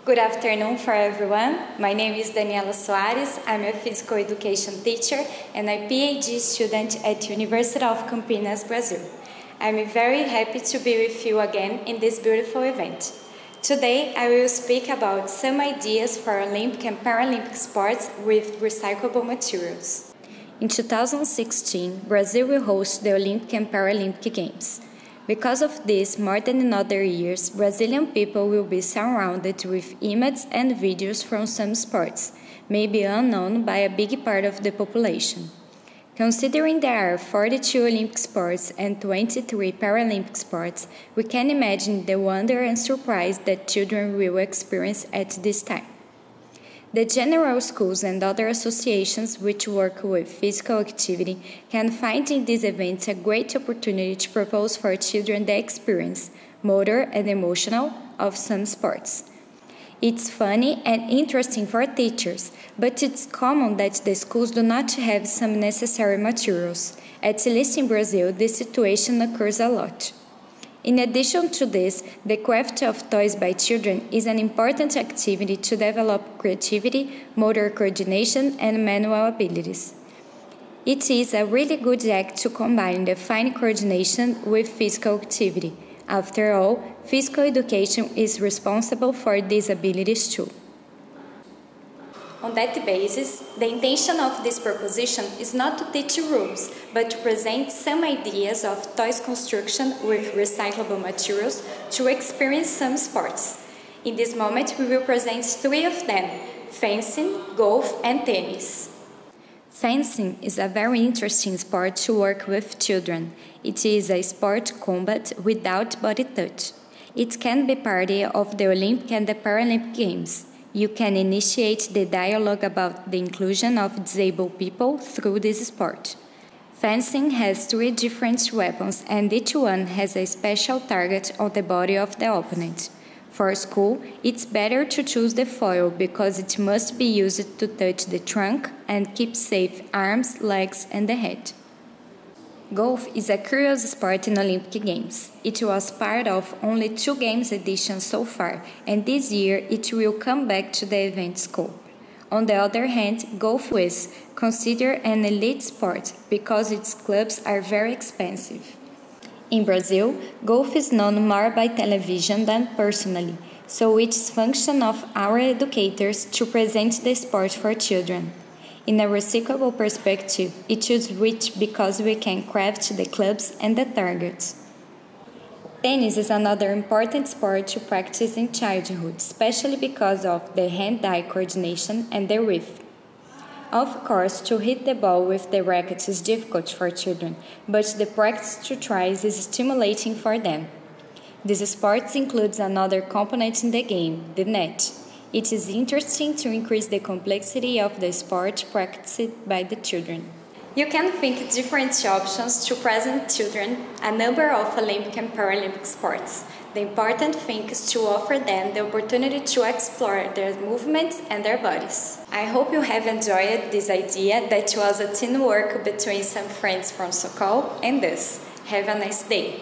Good afternoon for everyone. My name is Daniela Soares. I'm a physical education teacher and a PhD student at University of Campinas, Brazil. I'm very happy to be with you again in this beautiful event. Today, I will speak about some ideas for Olympic and Paralympic sports with recyclable materials. In 2016, Brazil will host the Olympic and Paralympic Games. Because of this, more than in other years, Brazilian people will be surrounded with images and videos from some sports, maybe unknown by a big part of the population. Considering there are 42 Olympic sports and 23 Paralympic sports, we can imagine the wonder and surprise that children will experience at this time. The general schools and other associations which work with physical activity can find in these events a great opportunity to propose for children the experience, motor and emotional, of some sports. It's funny and interesting for teachers, but it's common that the schools do not have some necessary materials. At least in Brazil, this situation occurs a lot. In addition to this, the craft of toys by children is an important activity to develop creativity, motor coordination, and manual abilities. It is a really good act to combine the fine coordination with physical activity. After all, physical education is responsible for these abilities too. On that basis, the intention of this proposition is not to teach rules, but to present some ideas of toys construction with recyclable materials to experience some sports. In this moment, we will present three of them: fencing, golf, and tennis. Fencing is a very interesting sport to work with children. It is a sport combat without body touch. It can be part of the Olympic and the Paralympic Games. You can initiate the dialogue about the inclusion of disabled people through this sport. Fencing has three different weapons and each one has a special target on the body of the opponent. For school, it's better to choose the foil because it must be used to touch the trunk and keep safe arms, legs, and the head. Golf is a curious sport in Olympic Games. It was part of only 2 games editions so far, and this year it will come back to the event scope. On the other hand, golf is considered an elite sport because its clubs are very expensive. In Brazil, golf is known more by television than personally, so it's function of our educators to present the sport for children. In a recyclable perspective, it is rich because we can craft the clubs and the targets. Tennis is another important sport to practice in childhood, especially because of the hand-eye coordination and the width. Of course, to hit the ball with the racket is difficult for children, but the practice to tries is stimulating for them. This sport includes another component in the game, the net. It is interesting to increase the complexity of the sport practiced by the children. You can think different options to present children a number of Olympic and Paralympic sports. The important thing is to offer them the opportunity to explore their movements and their bodies. I hope you have enjoyed this idea that was a teamwork between some friends from Sokol and us. Have a nice day!